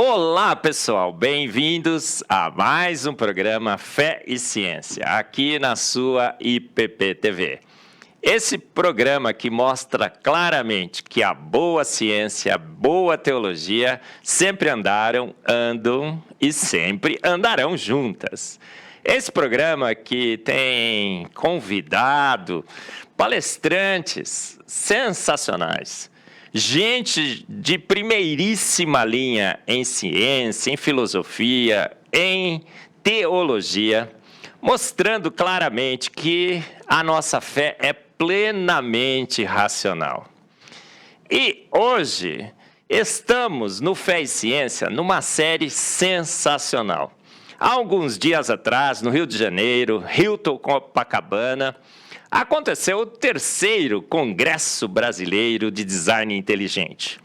Olá, pessoal! Bem-vindos a mais um programa Fé e Ciência, aqui na sua IPP TV. Esse programa que mostra claramente que a boa ciência, a boa teologia sempre andaram, andam e sempre andarão juntas. Esse programa que tem convidado palestrantes sensacionais, gente de primeiríssima linha em ciência, em filosofia, em teologia, mostrando claramente que a nossa fé é plenamente racional. E hoje estamos no Fé e Ciência numa série sensacional. Há alguns dias atrás, no Rio de Janeiro, Hilton Copacabana, aconteceu o 3º Congresso Brasileiro de Design Inteligente.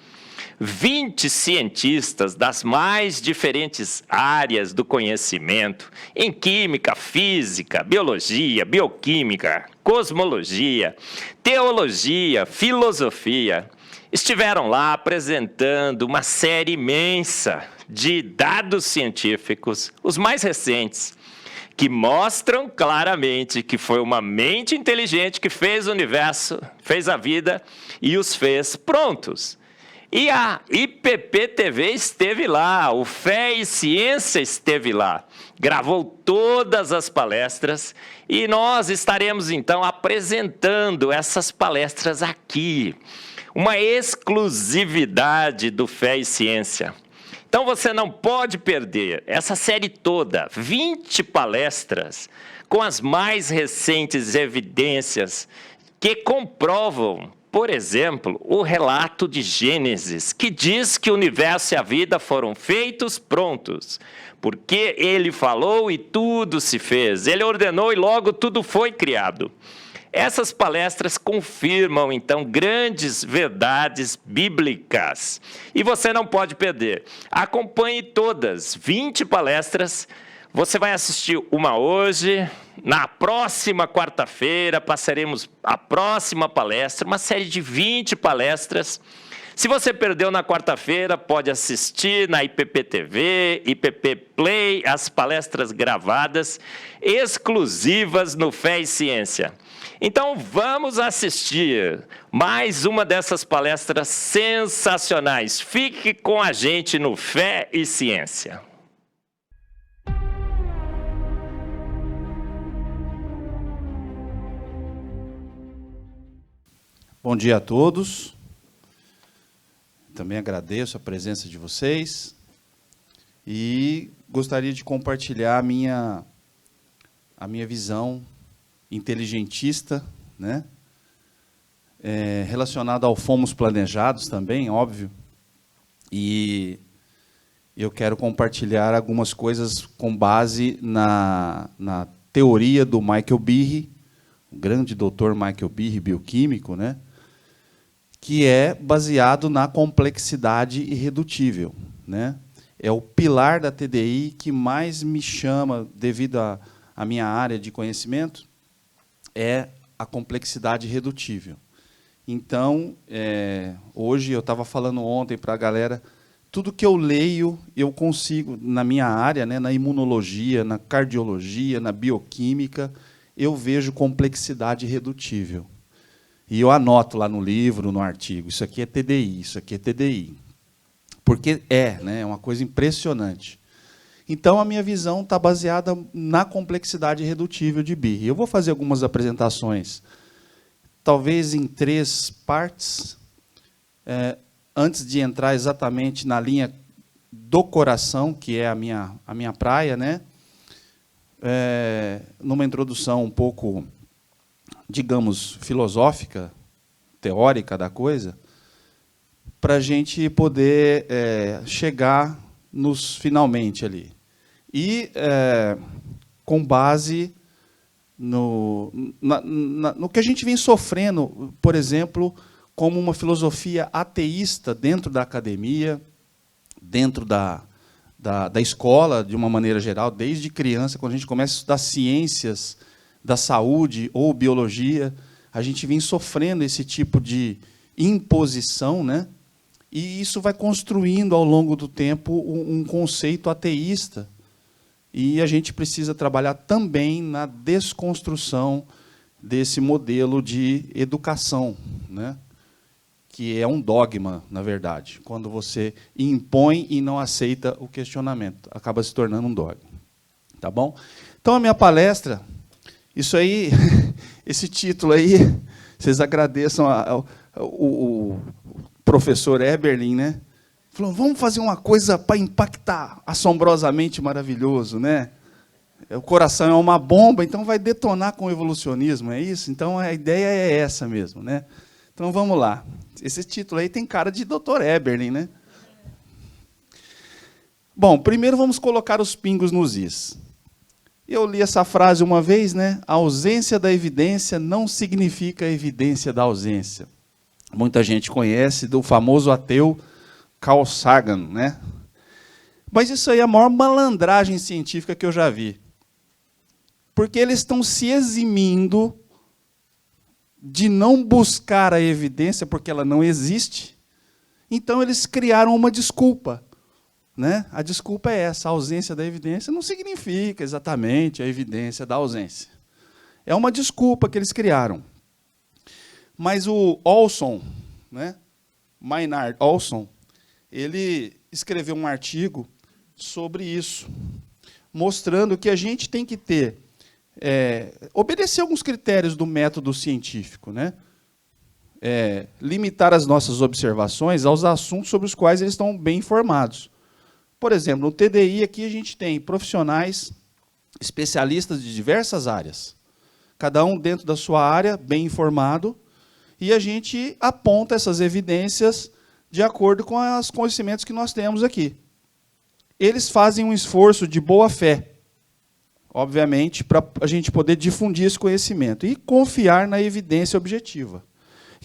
20 cientistas das mais diferentes áreas do conhecimento, em química, física, biologia, bioquímica, cosmologia, teologia, filosofia, estiveram lá apresentando uma série imensa de dados científicos, os mais recentes, que mostram claramente que foi uma mente inteligente que fez o universo, fez a vida e os fez prontos. E a IPP TV esteve lá, o Fé e Ciência esteve lá, gravou todas as palestras e nós estaremos então apresentando essas palestras aqui, uma exclusividade do Fé e Ciência. Então você não pode perder essa série toda, 20 palestras, com as mais recentes evidências que comprovam, por exemplo, o relato de Gênesis, que diz que o universo e a vida foram feitos prontos, porque ele falou e tudo se fez, ele ordenou e logo tudo foi criado. Essas palestras confirmam, então, grandes verdades bíblicas. E você não pode perder. Acompanhe todas, 20 palestras. Você vai assistir uma hoje. Na próxima quarta-feira, passaremos a próxima palestra, uma série de 20 palestras. Se você perdeu na quarta-feira, pode assistir na IPP TV, IPP Play, as palestras gravadas, exclusivas no Fé e Ciência. Então, vamos assistir mais uma dessas palestras sensacionais. Fique com a gente no Fé e Ciência. Bom dia a todos. Também agradeço a presença de vocês e gostaria de compartilhar a minha visão inteligentista, né? Relacionada ao Fomos Planejados também, óbvio. E eu quero compartilhar algumas coisas com base na teoria do Michael Behe, o grande doutor Michael Behe, bioquímico, né? Que é baseado na complexidade irredutível, né? É o pilar da TDI que mais me chama, devido à minha área de conhecimento, é a complexidade irredutível. Então, hoje, eu estava falando ontem para a galera, tudo que eu leio, eu consigo, na minha área, né, na imunologia, na cardiologia, na bioquímica, eu vejo complexidade irredutível. E eu anoto lá no livro, no artigo, isso aqui é TDI, isso aqui é TDI. Porque né, é uma coisa impressionante. Então, a minha visão está baseada na complexidade irredutível de Behe. Eu vou fazer algumas apresentações, talvez em 3 partes, antes de entrar exatamente na linha do coração, que é a minha praia, né? Numa introdução um pouco, digamos, filosófica, teórica da coisa, para a gente poder chegar nos finalmente ali. E com base no que a gente vem sofrendo, por exemplo, como uma filosofia ateísta dentro da academia, dentro da escola, de uma maneira geral, desde criança, quando a gente começa a estudar ciências da saúde ou biologia, a gente vem sofrendo esse tipo de imposição, né? E isso vai construindo, ao longo do tempo, um conceito ateísta. E a gente precisa trabalhar também na desconstrução desse modelo de educação, né? Que é um dogma, na verdade, quando você impõe e não aceita o questionamento. Acaba se tornando um dogma. Tá bom? Então, a minha palestra, isso aí, esse título aí, vocês agradeçam o professor Eberlin, né? Falou, vamos fazer uma coisa para impactar, assombrosamente maravilhoso, né? O coração é uma bomba, então vai detonar com o evolucionismo, é isso? Então, a ideia é essa mesmo, né? Então, vamos lá. Esse título aí tem cara de Dr. Eberlin, né? Bom, primeiro vamos colocar os pingos nos is. Eu li essa frase uma vez, né? A ausência da evidência não significa a evidência da ausência. Muita gente conhece do famoso ateu Carl Sagan, né? Mas isso aí é a maior malandragem científica que eu já vi. Porque eles estão se eximindo de não buscar a evidência, porque ela não existe. Então, eles criaram uma desculpa. Né? A desculpa é essa, a ausência da evidência não significa exatamente a evidência da ausência. É uma desculpa que eles criaram. Mas o Olson, né? Maynard Olson, ele escreveu um artigo sobre isso, mostrando que a gente tem que ter, obedecer alguns critérios do método científico, né? Limitar as nossas observações aos assuntos sobre os quais eles estão bem informados. Por exemplo, no TDI aqui a gente tem profissionais, especialistas de diversas áreas, cada um dentro da sua área, bem informado, e a gente aponta essas evidências de acordo com os conhecimentos que nós temos aqui. Eles fazem um esforço de boa fé, obviamente, para a gente poder difundir esse conhecimento e confiar na evidência objetiva.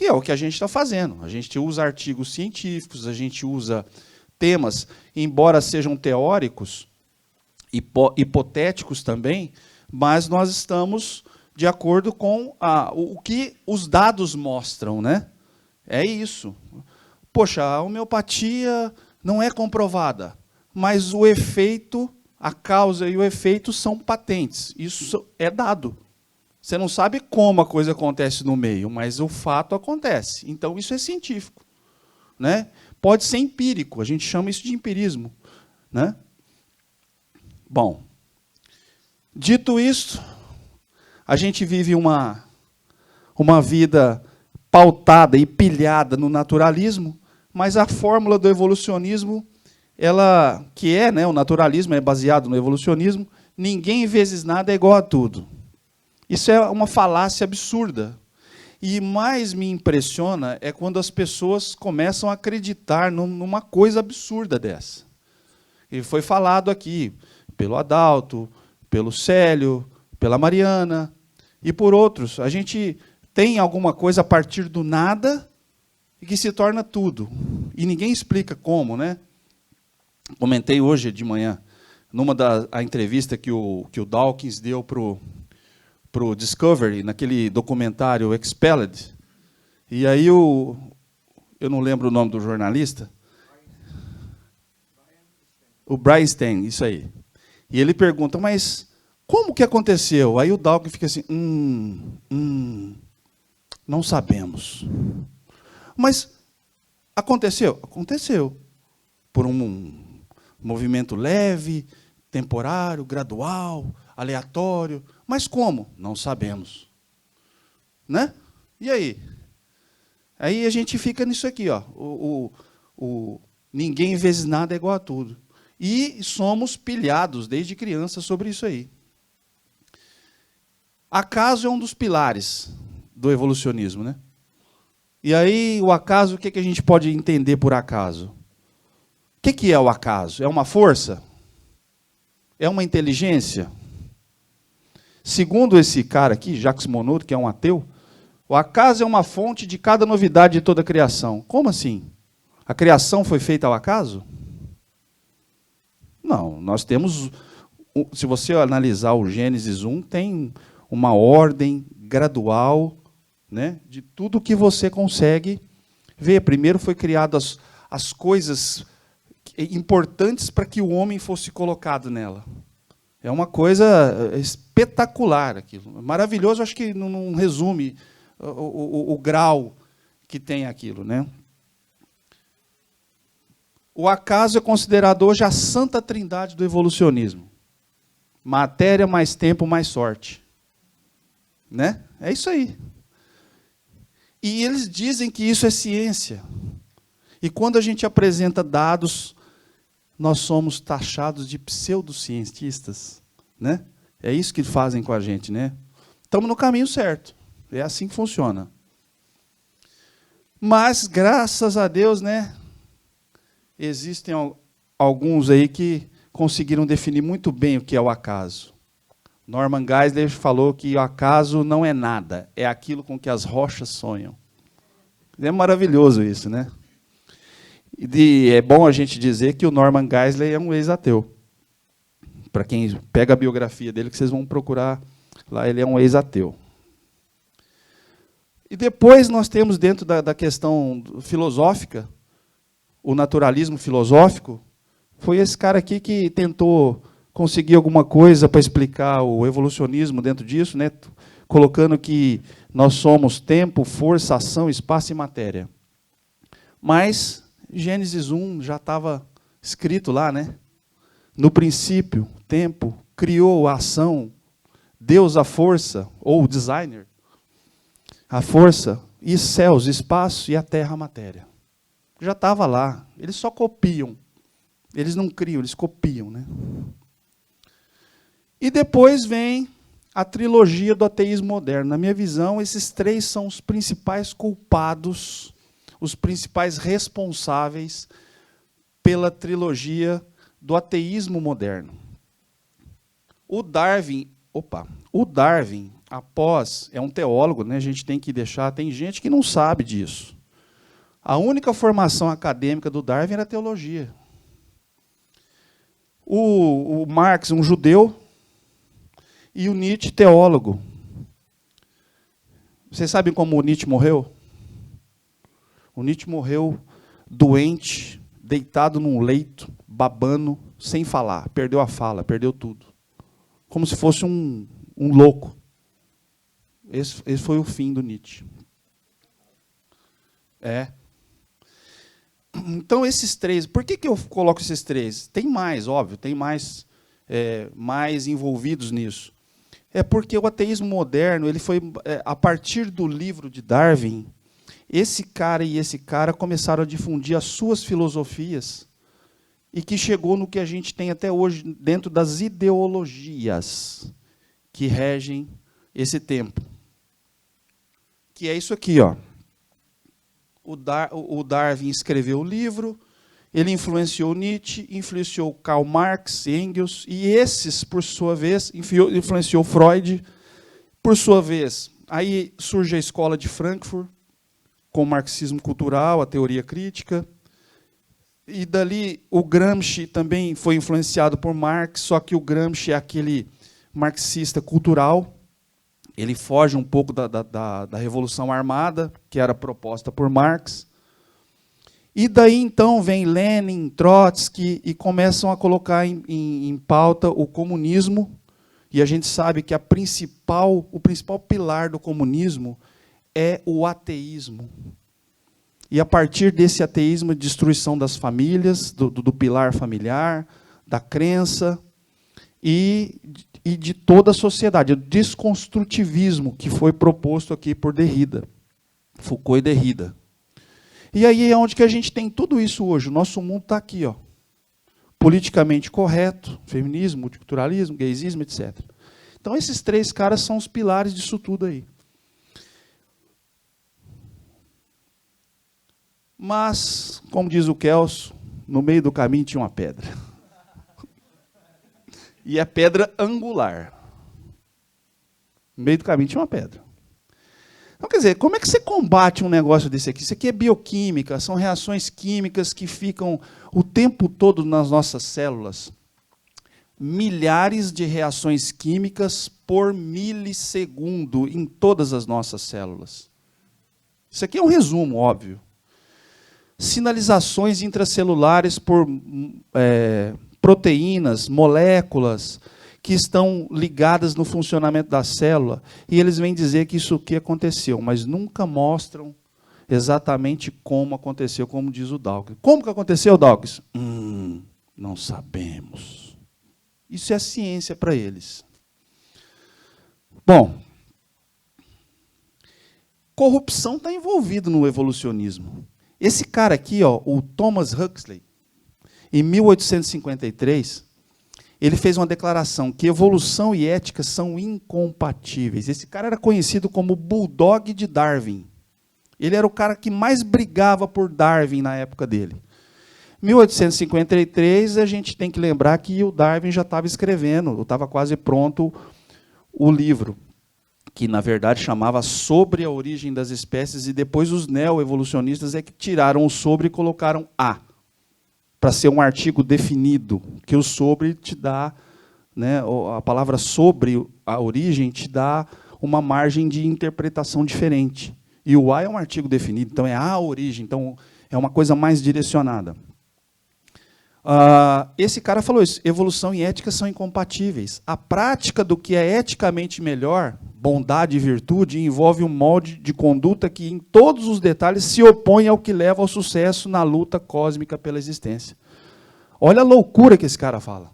E é o que a gente está fazendo. A gente usa artigos científicos, a gente usa temas, embora sejam teóricos, hipotéticos também, mas nós estamos de acordo com o que os dados mostram, né? É isso. Poxa, a homeopatia não é comprovada, mas o efeito, a causa e o efeito são patentes. Isso é dado. Você não sabe como a coisa acontece no meio, mas o fato acontece. Então, isso é científico, né? Pode ser empírico, a gente chama isso de empirismo, né? Bom, dito isso, a gente vive uma vida pautada e pilhada no naturalismo, mas a fórmula do evolucionismo, ela, que é, né, o naturalismo é baseado no evolucionismo, ninguém vezes nada é igual a tudo. Isso é uma falácia absurda. E mais me impressiona é quando as pessoas começam a acreditar numa coisa absurda dessa. E foi falado aqui pelo Adalto, pelo Célio, pela Mariana e por outros. A gente tem alguma coisa a partir do nada e que se torna tudo. E ninguém explica como, né? Comentei hoje de manhã, numa a entrevista que o Dawkins deu para o Discovery, naquele documentário Expelled. E aí eu não lembro o nome do jornalista. O Brian Stein, isso aí. E ele pergunta, mas como que aconteceu? Aí o Dawkins fica assim, não sabemos. Mas aconteceu? Aconteceu. Por um movimento leve, temporário, gradual, aleatório. Mas como? Não sabemos. Né? E aí? Aí a gente fica nisso aqui, ó. Ninguém vezes nada é igual a tudo. E somos pilhados desde criança sobre isso aí. Acaso é um dos pilares do evolucionismo, né? E aí, o acaso, o que a gente pode entender por acaso? O que é o acaso? É uma força? É uma inteligência? Segundo esse cara aqui, Jacques Monod, que é um ateu, o acaso é uma fonte de cada novidade de toda a criação. Como assim? A criação foi feita ao acaso? Não, nós temos, se você analisar o Gênesis 1, tem uma ordem gradual, né, de tudo que você consegue ver. Primeiro foi criado as coisas importantes para que o homem fosse colocado nela. É uma coisa espetacular aquilo. Maravilhoso, acho que não resume o grau que tem aquilo, né? O acaso é considerado hoje a santa trindade do evolucionismo. Matéria, mais tempo, mais sorte. Né? É isso aí. E eles dizem que isso é ciência. E quando a gente apresenta dados, nós somos taxados de pseudocientistas. Né? É isso que fazem com a gente, né? Estamos no caminho certo. É assim que funciona. Mas, graças a Deus, né, existem alguns aí que conseguiram definir muito bem o que é o acaso. Norman Geisler falou que o acaso não é nada, é aquilo com que as rochas sonham. É maravilhoso isso, né? E é bom a gente dizer que o Norman Geisler é um ex-ateu. Para quem pega a biografia dele, que vocês vão procurar lá, ele é um ex-ateu. E depois nós temos, dentro da questão filosófica, o naturalismo filosófico, foi esse cara aqui que tentou conseguir alguma coisa para explicar o evolucionismo dentro disso, né? Colocando que nós somos tempo, força, ação, espaço e matéria. Mas Gênesis 1 já estava escrito lá, né? No princípio, tempo, criou a ação, Deus a força, ou o designer, a força, e céus, espaço, e a terra, a matéria. Já estava lá. Eles só copiam. Eles não criam, eles copiam, né? E depois vem a trilogia do ateísmo moderno. Na minha visão, esses três são os principais culpados, os principais responsáveis pela trilogia do ateísmo moderno. O Darwin, é um teólogo, né? A gente tem que deixar, tem gente que não sabe disso. A única formação acadêmica do Darwin era teologia. O Marx, um judeu, e o Nietzsche, teólogo. Vocês sabem como o Nietzsche morreu? O Nietzsche morreu doente, deitado num leito, babando, sem falar. Perdeu a fala, perdeu tudo. Como se fosse um louco. Esse foi o fim do Nietzsche. Então, esses três... Por que eu coloco esses três? Tem mais, óbvio, tem mais envolvidos nisso. É porque o ateísmo moderno, ele foi, a partir do livro de Darwin, esse cara e esse cara começaram a difundir as suas filosofias e que chegou no que a gente tem até hoje dentro das ideologias que regem esse tempo. Que é isso aqui, ó. O Darwin escreveu o livro, ele influenciou Nietzsche, influenciou Karl Marx, Engels, e esses, por sua vez, influenciou Freud, por sua vez. Aí surge a escola de Frankfurt, com o marxismo cultural, a teoria crítica, e dali o Gramsci também foi influenciado por Marx, só que o Gramsci é aquele marxista cultural, ele foge um pouco da Revolução Armada, que era proposta por Marx. E daí, então, vem Lenin, Trotsky, e começam a colocar em pauta o comunismo. E a gente sabe que o principal pilar do comunismo é o ateísmo. E, a partir desse ateísmo, a destruição das famílias, do pilar familiar, da crença, e de toda a sociedade, o desconstrutivismo que foi proposto aqui por Derrida, Foucault e Derrida. E aí é onde que a gente tem tudo isso hoje. O nosso mundo está aqui, ó, politicamente correto, feminismo, multiculturalismo, gaysismo, etc. Então, esses três caras são os pilares disso tudo aí. Mas, como diz o Kelso, no meio do caminho tinha uma pedra. E é pedra angular. No meio do caminho tinha uma pedra. Então, quer dizer, como é que você combate um negócio desse aqui? Isso aqui é bioquímica, são reações químicas que ficam o tempo todo nas nossas células. Milhares de reações químicas por milissegundo em todas as nossas células. Isso aqui é um resumo, óbvio. sinalizações intracelulares por proteínas, moléculas, que estão ligadas no funcionamento da célula, e eles vêm dizer que isso aqui aconteceu, mas nunca mostram exatamente como aconteceu, como diz o Dawkins. Como que aconteceu, Dawkins? Não sabemos. Isso é ciência para eles. Bom, corrupção está envolvida no evolucionismo. Esse cara aqui, ó, o Thomas Huxley, em 1853, ele fez uma declaração que evolução e ética são incompatíveis. Esse cara era conhecido como Bulldog de Darwin. Ele era o cara que mais brigava por Darwin na época dele. 1853, a gente tem que lembrar que o Darwin já estava escrevendo, estava quase pronto o livro, que na verdade chamava Sobre a Origem das Espécies, e depois os neo-evolucionistas é que tiraram o sobre e colocaram a, para ser um artigo definido, que o sobre te dá, né, a palavra sobre a origem te dá uma margem de interpretação diferente. E o a é um artigo definido, então é a origem, então é uma coisa mais direcionada. Esse cara falou isso, evolução e ética são incompatíveis. A prática do que é eticamente melhor, bondade e virtude, envolve um molde de conduta que, em todos os detalhes, se opõe ao que leva ao sucesso na luta cósmica pela existência. Olha a loucura que esse cara fala.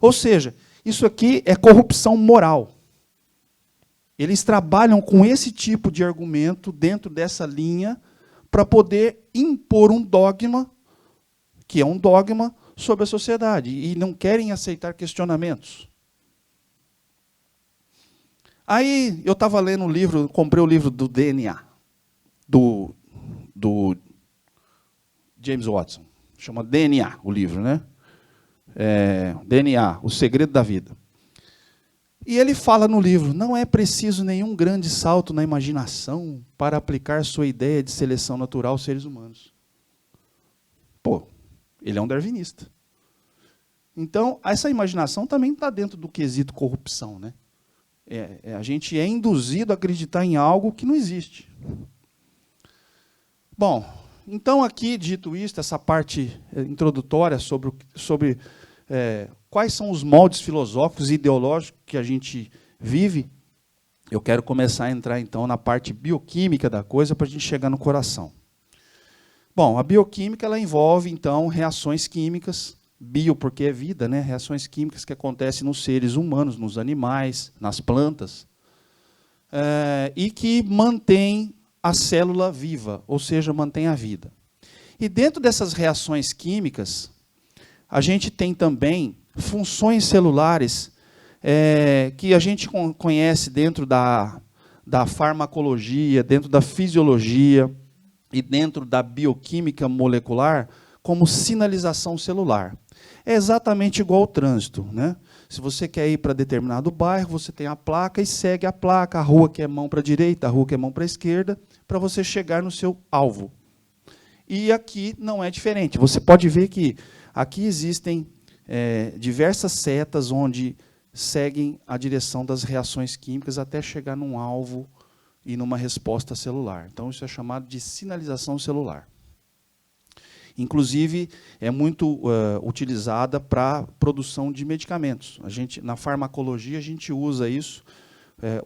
Ou seja, isso aqui é corrupção moral. Eles trabalham com esse tipo de argumento dentro dessa linha para poder impor um dogma, que é um dogma sobre a sociedade, e não querem aceitar questionamentos. Aí eu estava lendo um livro, comprei o livro do DNA, do James Watson. Chama DNA, o livro, né? DNA, O Segredo da Vida. E ele fala no livro, não é preciso nenhum grande salto na imaginação para aplicar sua ideia de seleção natural aos seres humanos. Pô, ele é um darwinista. Então, essa imaginação também está dentro do quesito corrupção, né? A gente é induzido a acreditar em algo que não existe. Bom, então aqui, dito isto, essa parte introdutória sobre quais são os moldes filosóficos e ideológicos que a gente vive, eu quero começar a entrar, então, na parte bioquímica da coisa, para a gente chegar no coração. Bom, a bioquímica ela envolve, então, reações químicas, bio porque é vida, né? Reações químicas que acontecem nos seres humanos, nos animais, nas plantas, e que mantêm a célula viva, ou seja, mantém a vida. E dentro dessas reações químicas, a gente tem também funções celulares que a gente conhece dentro da farmacologia, dentro da fisiologia e dentro da bioquímica molecular, como sinalização celular. É exatamente igual ao trânsito, né? Se você quer ir para determinado bairro, você tem a placa e segue a placa, a rua que é mão para a direita, a rua que é mão para a esquerda, para você chegar no seu alvo. E aqui não é diferente. Você pode ver que aqui existem diversas setas onde seguem a direção das reações químicas até chegar num alvo e numa resposta celular. Então, isso é chamado de sinalização celular. Inclusive, é muito utilizada para produção de medicamentos. Na farmacologia, a gente usa isso,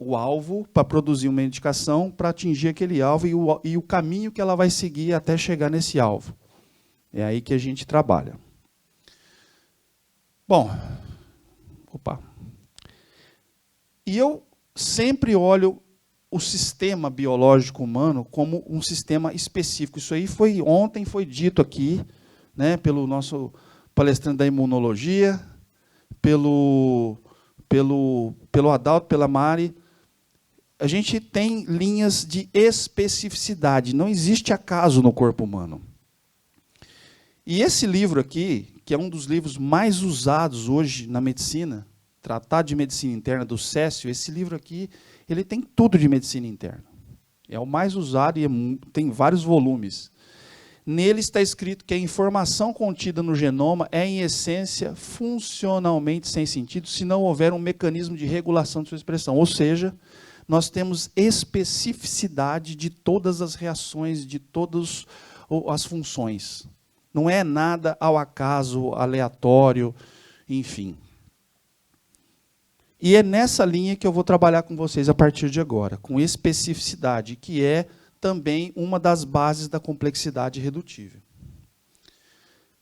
o alvo, para produzir uma medicação, para atingir aquele alvo e o caminho que ela vai seguir até chegar nesse alvo. É aí que a gente trabalha. Bom, e eu sempre olho o sistema biológico humano como um sistema específico. Isso aí ontem foi dito aqui, né, pelo nosso palestrante da imunologia, pelo Adalto, pela Mari. A gente tem linhas de especificidade, não existe acaso no corpo humano. E esse livro aqui, que é um dos livros mais usados hoje na medicina, Tratado de Medicina Interna, do Cécio, esse livro aqui, ele tem tudo de medicina interna. É o mais usado e tem vários volumes. Nele está escrito que a informação contida no genoma é, em essência, funcionalmente sem sentido, se não houver um mecanismo de regulação de sua expressão. Ou seja, nós temos especificidade de todas as reações, de todos as funções. Não é nada ao acaso, aleatório, enfim. E é nessa linha que eu vou trabalhar com vocês a partir de agora, com especificidade, que é também uma das bases da complexidade redutível.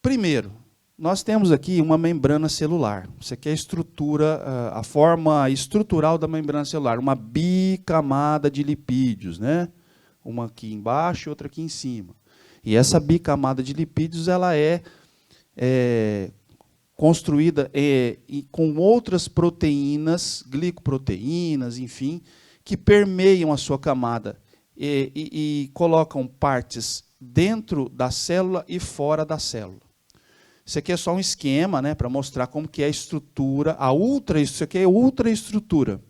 Primeiro, nós temos aqui uma membrana celular. Isso aqui é a estrutura, a forma estrutural da membrana celular, uma bicamada de lipídios, né? Uma aqui embaixo e outra aqui em cima. E essa bicamada de lipídios ela é construída com outras proteínas, glicoproteínas, enfim, que permeiam a sua camada e colocam partes dentro da célula e fora da célula. Isso aqui é só um esquema, né, para mostrar como que é a estrutura, isso aqui é ultraestrutura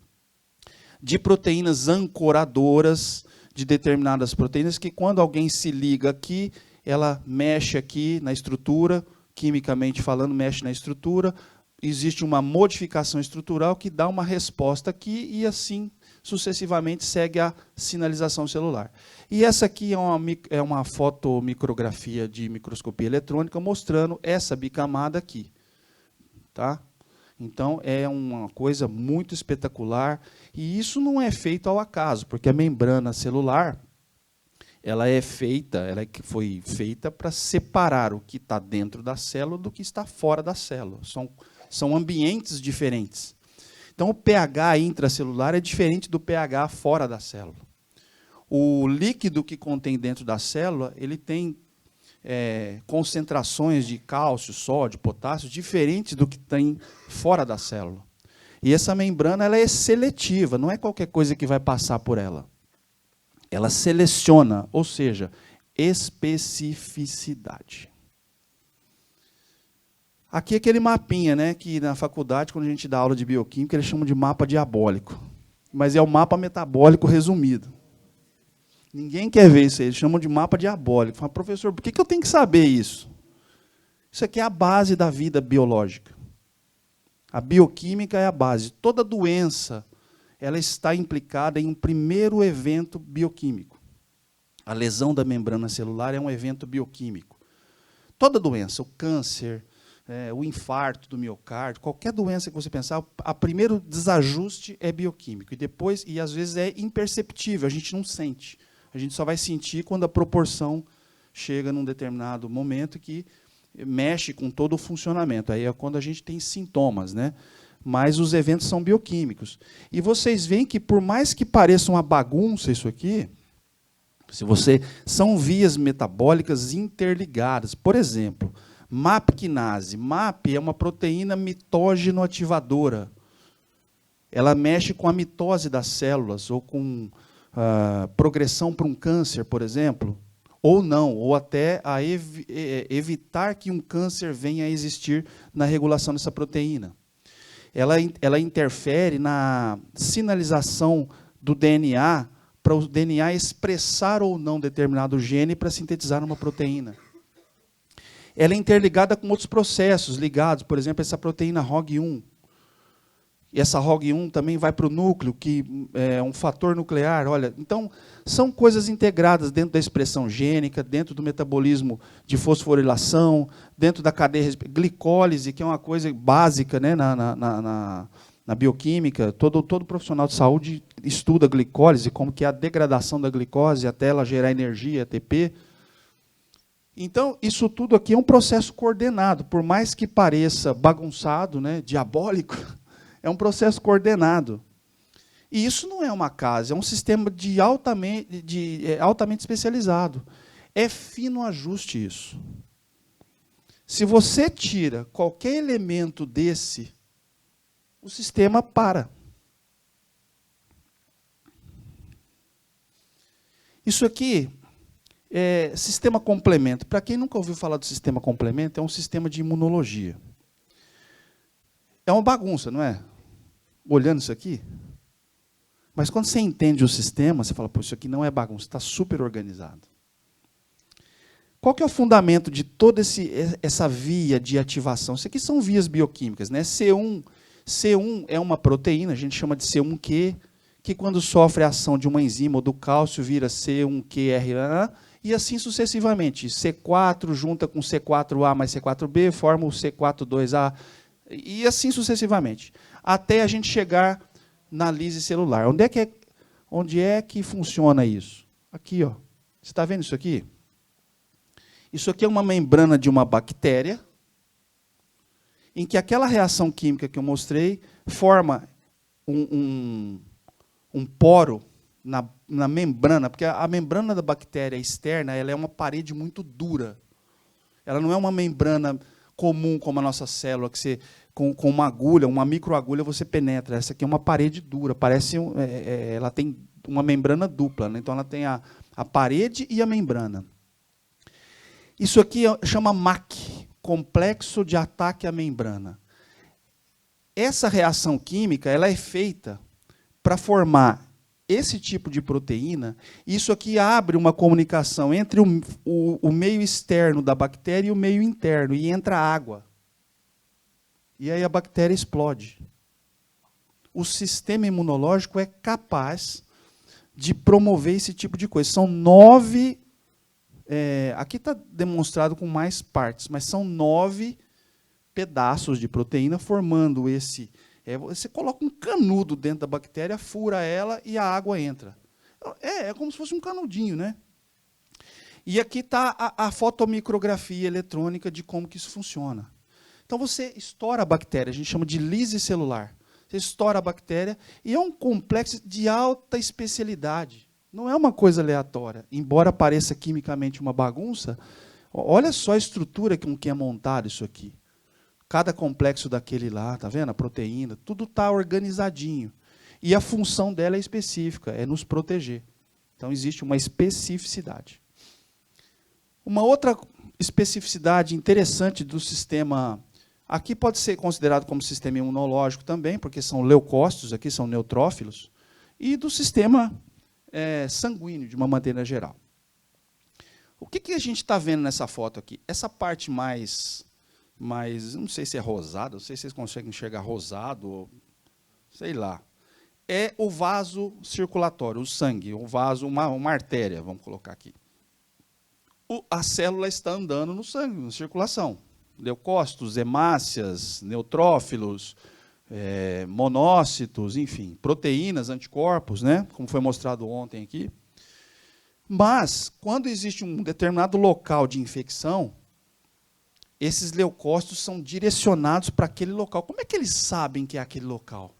de proteínas ancoradoras de determinadas proteínas que, quando alguém se liga aqui, ela mexe aqui na estrutura, quimicamente falando, mexe na estrutura, existe uma modificação estrutural que dá uma resposta aqui e, assim, sucessivamente, segue a sinalização celular. E essa aqui é uma fotomicrografia de microscopia eletrônica mostrando essa bicamada aqui. Tá? Então, é uma coisa muito espetacular. E isso não é feito ao acaso, porque a membrana celular ela foi feita para separar o que está dentro da célula do que está fora da célula. São ambientes diferentes. Então, o pH intracelular é diferente do pH fora da célula. O líquido que contém dentro da célula, ele tem concentrações de cálcio, sódio, potássio, diferentes do que tem fora da célula. E essa membrana ela é seletiva, não é qualquer coisa que vai passar por ela. Ela seleciona, ou seja, especificidade. Aqui é aquele mapinha, né, que na faculdade, quando a gente dá aula de bioquímica, eles chamam de mapa diabólico. Mas é o mapa metabólico resumido. Ninguém quer ver isso aí, eles chamam de mapa diabólico. Fala, professor, por que eu tenho que saber isso? Isso aqui é a base da vida biológica. A bioquímica é a base. Toda doença ela está implicada em um primeiro evento bioquímico. A lesão da membrana celular é um evento bioquímico. Toda doença, o câncer, o infarto do miocárdio, qualquer doença que você pensar, o primeiro desajuste é bioquímico. E às vezes é imperceptível, a gente não sente. A gente só vai sentir quando a proporção chega num determinado momento que mexe com todo o funcionamento. Aí é quando a gente tem sintomas, né? Mas os eventos são bioquímicos. E vocês veem que, por mais que pareça uma bagunça isso aqui, são vias metabólicas interligadas. Por exemplo, MAP quinase. MAP é uma proteína mitógeno ativadora. Ela mexe com a mitose das células, ou com progressão para um câncer, por exemplo, ou não, ou até a evitar que um câncer venha a existir na regulação dessa proteína. Ela interfere na sinalização do DNA, para o DNA expressar ou não determinado gene para sintetizar uma proteína. Ela é interligada com outros processos ligados, por exemplo, essa proteína ROG1. E essa ROG1 também vai para o núcleo, que é um fator nuclear. Olha, então, são coisas integradas dentro da expressão gênica, dentro do metabolismo de fosforilação, dentro da cadeia glicólise, que é uma coisa básica, né, na bioquímica. Todo profissional de saúde estuda glicólise, como que é a degradação da glicose até ela gerar energia, ATP. Então, isso tudo aqui é um processo coordenado, por mais que pareça bagunçado, né, diabólico, é um processo coordenado. E isso não é uma casa, é um sistema altamente especializado. É fino ajuste isso. Se você tira qualquer elemento desse, o sistema para. Isso aqui é sistema complemento. Para quem nunca ouviu falar do sistema complemento, é um sistema de imunologia. É uma bagunça, não é? Olhando isso aqui. Mas quando você entende o sistema, você fala, pô, isso aqui não é bagunça, está super organizado. Qual que é o fundamento de toda essa via de ativação? Isso aqui são vias bioquímicas, né? C1 é uma proteína, a gente chama de C1Q, que quando sofre a ação de uma enzima ou do cálcio, vira C1QR, E assim sucessivamente. C4 junta com C4A mais C4B, forma o C42A, e assim sucessivamente. Até a gente chegar na lise celular. Onde é que funciona isso? Aqui, ó. Você está vendo isso aqui? Isso aqui é uma membrana de uma bactéria, em que aquela reação química que eu mostrei forma um poro na membrana, porque a membrana da bactéria externa ela é uma parede muito dura. Ela não é uma membrana comum como a nossa célula, que você, com uma agulha, uma microagulha, você penetra. Essa aqui é uma parede dura, ela tem uma membrana dupla, né? Então ela tem a parede e a membrana. Isso aqui chama MAC, complexo de ataque à membrana. Essa reação química ela é feita para formar esse tipo de proteína. Isso aqui abre uma comunicação entre o meio externo da bactéria e o meio interno, e entra água. E aí a bactéria explode. O sistema imunológico é capaz de promover esse tipo de coisa. São 9... aqui está demonstrado com mais partes, mas são 9 pedaços de proteína formando esse... você coloca um canudo dentro da bactéria, fura ela e a água entra. É como se fosse um canudinho, né? E aqui está a fotomicrografia eletrônica de como que isso funciona. Então você estoura a bactéria, a gente chama de lise celular. Você estoura a bactéria e é um complexo de alta especialidade. Não é uma coisa aleatória. Embora pareça quimicamente uma bagunça, olha só a estrutura com que é montado isso aqui. Cada complexo daquele lá, tá vendo? A proteína, tudo está organizadinho. E a função dela é específica, é nos proteger. Então existe uma especificidade. Uma outra especificidade interessante do sistema, aqui pode ser considerado como sistema imunológico também, porque são leucócitos, aqui são neutrófilos, e do sistema sanguíneo, de uma maneira geral. O que a gente está vendo nessa foto aqui? Essa parte mais, não sei se é rosado, não sei se vocês conseguem enxergar rosado, ou, sei lá. É o vaso circulatório, o sangue, o vaso, uma artéria, vamos colocar aqui. A célula está andando no sangue, na circulação. Leucócitos, hemácias, neutrófilos, monócitos, enfim, proteínas, anticorpos, né, como foi mostrado ontem aqui. Mas, quando existe um determinado local de infecção, esses leucócitos são direcionados para aquele local. Como é que eles sabem que é aquele local?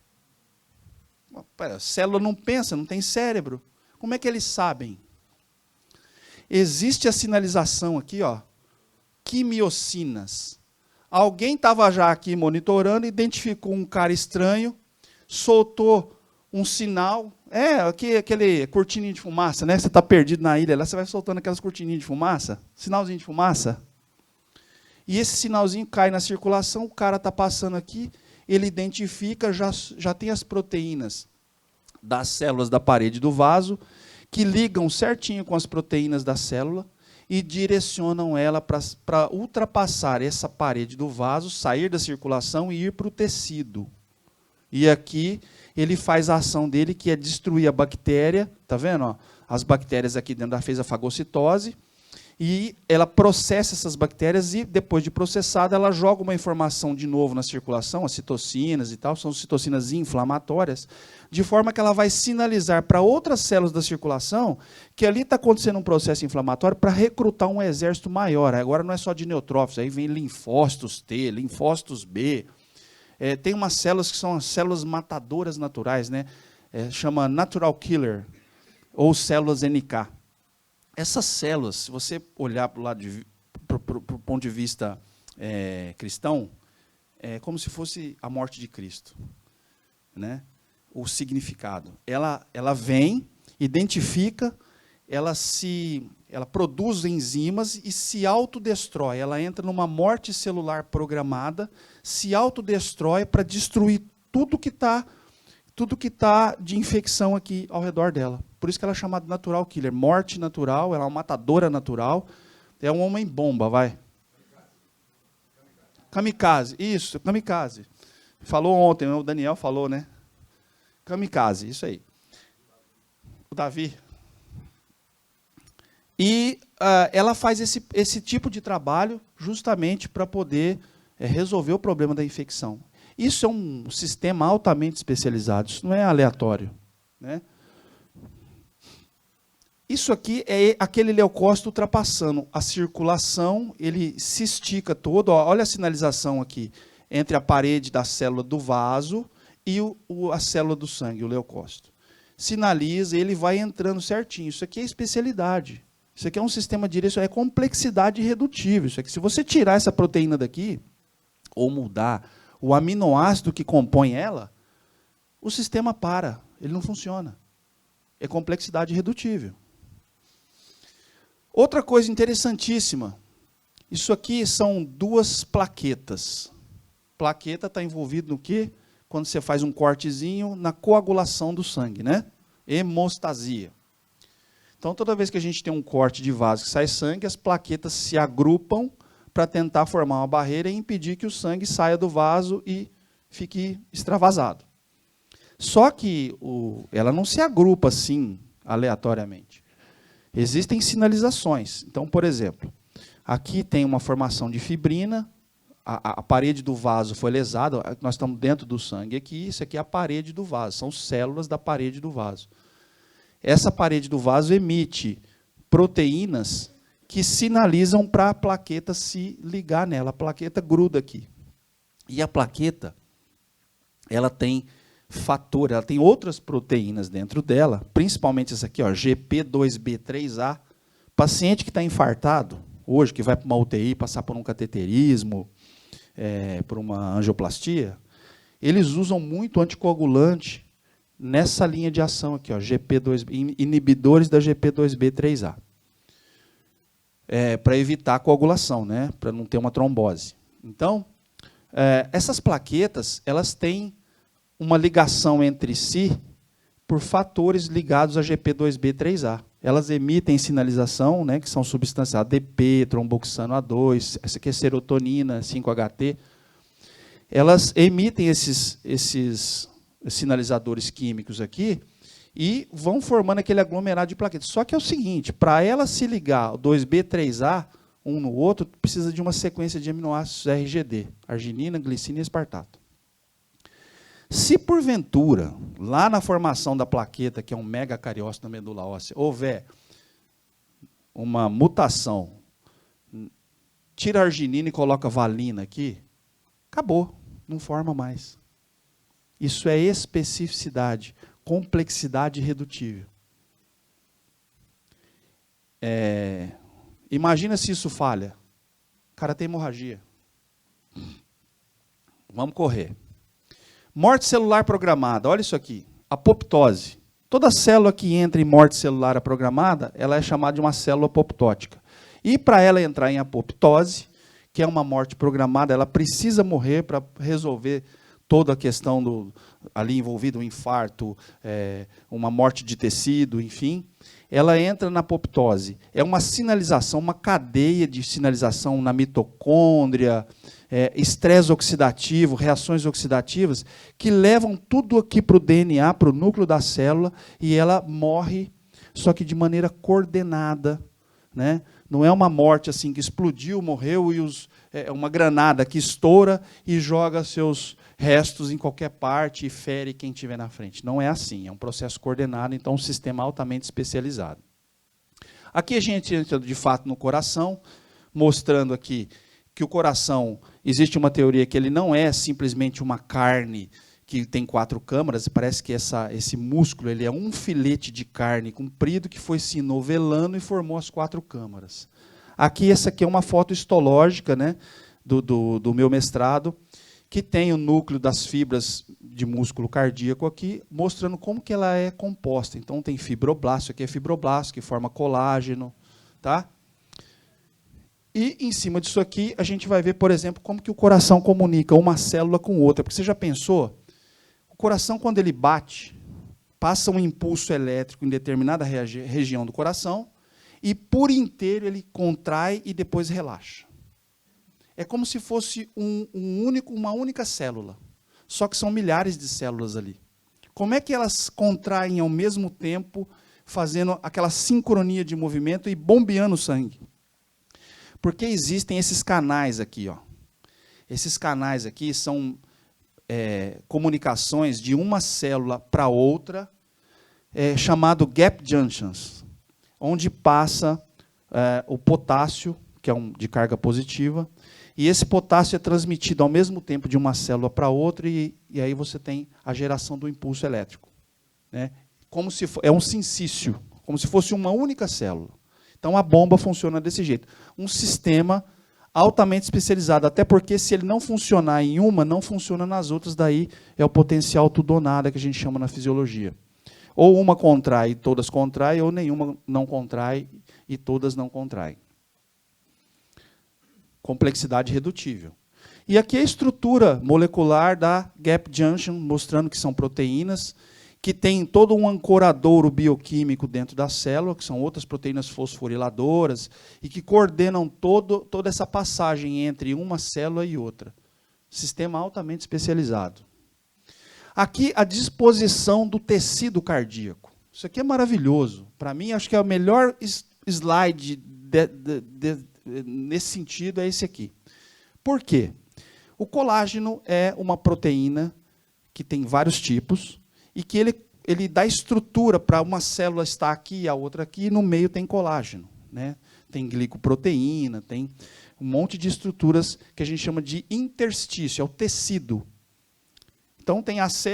A célula não pensa, não tem cérebro. Como é que eles sabem? Existe a sinalização aqui, ó, quimiocinas. Alguém estava já aqui monitorando, identificou um cara estranho, soltou um sinal. Aquele cortininho de fumaça, né? Você está perdido na ilha, lá você vai soltando aquelas cortininhas de fumaça, sinalzinho de fumaça. E esse sinalzinho cai na circulação, o cara está passando aqui, ele identifica, já tem as proteínas das células da parede do vaso, que ligam certinho com as proteínas da célula e direcionam ela para ultrapassar essa parede do vaso, sair da circulação e ir para o tecido. E aqui ele faz a ação dele, que é destruir a bactéria, tá vendo? Ó? As bactérias aqui dentro fez a fagocitose, e ela processa essas bactérias e, depois de processada, ela joga uma informação de novo na circulação, as citocinas e tal, são citocinas inflamatórias, de forma que ela vai sinalizar para outras células da circulação que ali está acontecendo um processo inflamatório para recrutar um exército maior. Agora não é só de neutrófilos, aí vem linfócitos T, linfócitos B. Tem umas células que são as células matadoras naturais, né? Chama natural killer, ou células NK. Essas células, se você olhar para o ponto de vista cristão, é como se fosse a morte de Cristo, né? O significado. Ela vem, identifica, ela produz enzimas e se autodestrói. Ela entra numa morte celular programada, se autodestrói para destruir tudo que está de infecção aqui ao redor dela. Por isso que ela é chamada natural killer. Morte natural, ela é uma matadora natural. É um homem-bomba, vai. Kamikaze. Isso, kamikaze. Falou ontem, o Daniel falou, né? Kamikaze, isso aí. O Davi. E ela faz esse tipo de trabalho justamente para poder resolver o problema da infecção. Isso é um sistema altamente especializado, isso não é aleatório, né? Isso aqui é aquele leucócito ultrapassando a circulação, ele se estica todo, ó, olha a sinalização aqui, entre a parede da célula do vaso e a célula do sangue, o leucócito. Sinaliza, ele vai entrando certinho. Isso aqui é especialidade. Isso aqui é um sistema de direção, é complexidade irredutível. Isso aqui, se você tirar essa proteína daqui, ou mudar o aminoácido que compõe ela, o sistema para, ele não funciona. É complexidade irredutível. Outra coisa interessantíssima, isso aqui são 2 plaquetas. Plaqueta está envolvido no quê? Quando você faz um cortezinho na coagulação do sangue, né? Hemostasia. Então, toda vez que a gente tem um corte de vaso que sai sangue, as plaquetas se agrupam para tentar formar uma barreira e impedir que o sangue saia do vaso e fique extravasado. Só que ela não se agrupa assim, aleatoriamente. Existem sinalizações. Então, por exemplo, aqui tem uma formação de fibrina, a parede do vaso foi lesada, nós estamos dentro do sangue aqui, isso aqui é a parede do vaso, são células da parede do vaso. Essa parede do vaso emite proteínas que sinalizam para a plaqueta se ligar nela. A plaqueta gruda aqui. E a plaqueta, ela tem fator, ela tem outras proteínas dentro dela, principalmente essa aqui, ó, GP2B3A. Paciente que está infartado, hoje, que vai para uma UTI, passar por um cateterismo, por uma angioplastia, eles usam muito anticoagulante nessa linha de ação aqui, ó, inibidores da GP2B3A. Para evitar a coagulação, né, para não ter uma trombose. Então, essas plaquetas, elas têm uma ligação entre si por fatores ligados a GP2B3A. Elas emitem sinalização, né, que são substâncias ADP, tromboxano A2, essa aqui é serotonina, 5-HT. Elas emitem esses sinalizadores químicos aqui e vão formando aquele aglomerado de plaquetas. Só que é o seguinte, para ela se ligar o 2B3A um no outro, precisa de uma sequência de aminoácidos RGD, arginina, glicina e aspartato. Se, porventura, lá na formação da plaqueta, que é um megacariócito na medula óssea, houver uma mutação, tira a arginina e coloca valina aqui, acabou, não forma mais. Isso é especificidade, complexidade irredutível. Imagina se isso falha. O cara tem hemorragia. Vamos correr. Morte celular programada, olha isso aqui, apoptose. Toda célula que entra em morte celular programada, ela é chamada de uma célula apoptótica. E para ela entrar em apoptose, que é uma morte programada, ela precisa morrer para resolver toda a questão ali envolvida, um infarto, uma morte de tecido, enfim. Ela entra na apoptose. É uma sinalização, uma cadeia de sinalização na mitocôndria, estresse oxidativo, reações oxidativas, que levam tudo aqui para o DNA, para o núcleo da célula, e ela morre, só que de maneira coordenada, né? Não é uma morte assim que explodiu, morreu, e uma granada que estoura e joga seus restos em qualquer parte e fere quem estiver na frente. Não é assim, é um processo coordenado, então um sistema altamente especializado. Aqui a gente entra, de fato, no coração, mostrando aqui que o coração, existe uma teoria que ele não é simplesmente uma carne que tem 4 câmaras, parece que esse músculo ele é um filete de carne comprido que foi se novelando e formou as 4 câmaras. Aqui, essa aqui é uma foto histológica, né, do meu mestrado, que tem o núcleo das fibras de músculo cardíaco aqui, mostrando como que ela é composta. Então, tem fibroblasto, isso aqui é fibroblasto, que forma colágeno, tá? E, em cima disso aqui, a gente vai ver, por exemplo, como que o coração comunica uma célula com outra. Porque você já pensou? O coração, quando ele bate, passa um impulso elétrico em determinada região do coração e, por inteiro, ele contrai e depois relaxa. É como se fosse uma única célula, só que são milhares de células ali. Como é que elas contraem ao mesmo tempo, fazendo aquela sincronia de movimento e bombeando o sangue. Porque existem esses canais aqui, ó. Esses canais aqui são comunicações de uma célula para outra, chamado gap junctions, onde passa o potássio, que é de carga positiva, e esse potássio é transmitido ao mesmo tempo de uma célula para outra, e aí você tem a geração do impulso elétrico, né? Como se é um sincício, como se fosse uma única célula. Então, a bomba funciona desse jeito. Um sistema altamente especializado, até porque, se ele não funcionar em uma, não funciona nas outras, daí é o potencial tudo ou nada, que a gente chama na fisiologia. Ou uma contrai e todas contraem, ou nenhuma não contrai e todas não contraem. Complexidade redutível. E aqui a estrutura molecular da gap junction, mostrando que são proteínas, que tem todo um ancoradouro bioquímico dentro da célula, que são outras proteínas fosforiladoras, e que coordenam toda essa passagem entre uma célula e outra. Sistema altamente especializado. Aqui, a disposição do tecido cardíaco. Isso aqui é maravilhoso. Para mim, acho que é o melhor slide nesse sentido, é esse aqui. Por quê? O colágeno é uma proteína que tem vários tipos, e que ele dá estrutura para uma célula estar aqui e a outra aqui, e no meio tem colágeno, né? Tem glicoproteína, tem um monte de estruturas que a gente chama de interstício, é o tecido. Então,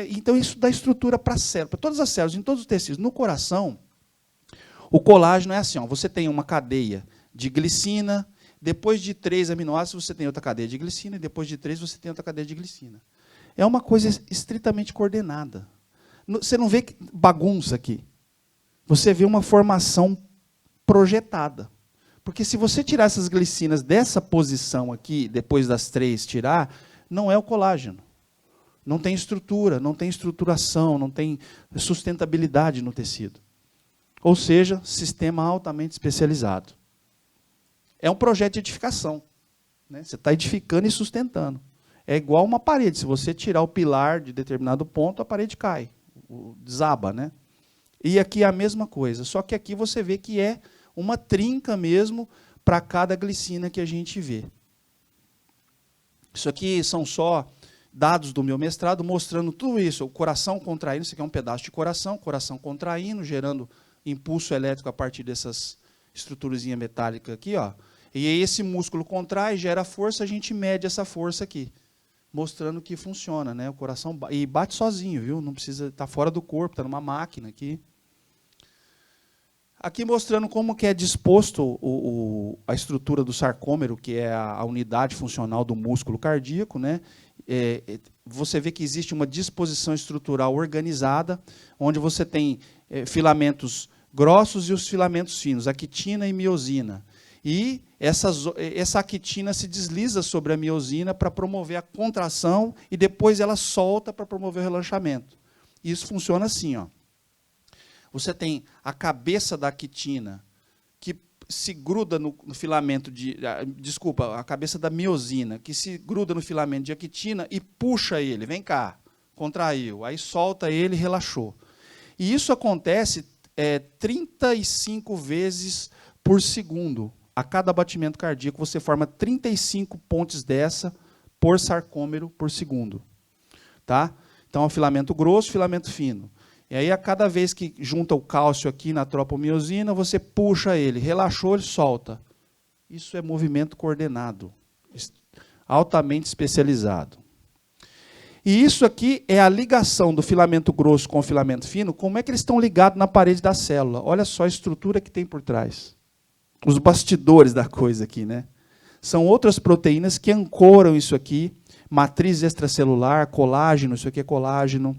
então isso dá estrutura para a célula, para todas as células, em todos os tecidos. No coração, o colágeno é assim, ó, você tem uma cadeia de glicina, depois de 3 aminoácidos você tem outra cadeia de glicina, e depois de 3 você tem outra cadeia de glicina. É uma coisa estritamente coordenada. Você não vê bagunça aqui. Você vê uma formação projetada. Porque se você tirar essas glicinas dessa posição aqui, depois das 3 tirar, não é o colágeno. Não tem estrutura, não tem estruturação, não tem sustentabilidade no tecido. Ou seja, sistema altamente especializado. É um projeto de edificação, né? Você está edificando e sustentando. É igual uma parede. Se você tirar o pilar de determinado ponto, a parede cai. Desaba, né? E aqui é a mesma coisa, só que aqui você vê que é uma trinca mesmo para cada glicina que a gente vê. Isso aqui são só dados do meu mestrado mostrando tudo isso, o coração contraindo, isso aqui é um pedaço de coração contraindo, gerando impulso elétrico a partir dessas estruturazinhas metálicas aqui, ó. E aí esse músculo contrai, gera força, a gente mede essa força aqui, mostrando que funciona, né? O coração e bate sozinho, viu? Não precisa estar fora do corpo, está numa máquina aqui. Aqui mostrando como que é disposto a estrutura do sarcômero, que é a unidade funcional do músculo cardíaco, né? Você vê que existe uma disposição estrutural organizada, onde você tem filamentos grossos e os filamentos finos, actina e miosina. E essa actina se desliza sobre a miosina para promover a contração e depois ela solta para promover o relaxamento. Isso funciona assim, ó. Você tem a cabeça da actina que se gruda no filamento a cabeça da miosina que se gruda no filamento de actina e puxa ele, vem cá, contraiu, aí solta ele e relaxou. E isso acontece 35 vezes por segundo. A cada batimento cardíaco, você forma 35 pontes dessa por sarcômero por segundo. Tá? Então, é o filamento grosso, filamento fino. E aí, a cada vez que junta o cálcio aqui na tropomiosina, você puxa ele, relaxou, ele solta. Isso é movimento coordenado, altamente especializado. E isso aqui é a ligação do filamento grosso com o filamento fino, como é que eles estão ligados na parede da célula. Olha só a estrutura que tem por trás. Os bastidores da coisa aqui, né? São outras proteínas que ancoram isso aqui, matriz extracelular, colágeno, isso aqui é colágeno,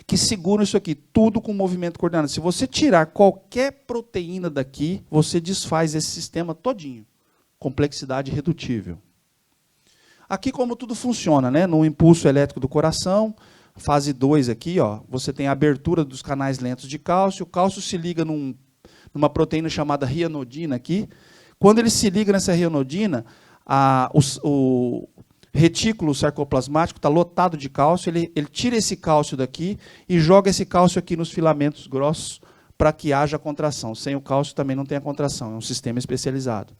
que seguram isso aqui, tudo com movimento coordenado. Se você tirar qualquer proteína daqui, você desfaz esse sistema todinho. Complexidade redutível. Aqui como tudo funciona, né? No impulso elétrico do coração, fase 2 aqui, ó, você tem a abertura dos canais lentos de cálcio, o cálcio se liga numa proteína chamada rianodina aqui. Quando ele se liga nessa rianodina, o retículo sarcoplasmático está lotado de cálcio, ele tira esse cálcio daqui e joga esse cálcio aqui nos filamentos grossos para que haja contração. Sem o cálcio também não tem a contração, é um sistema especializado.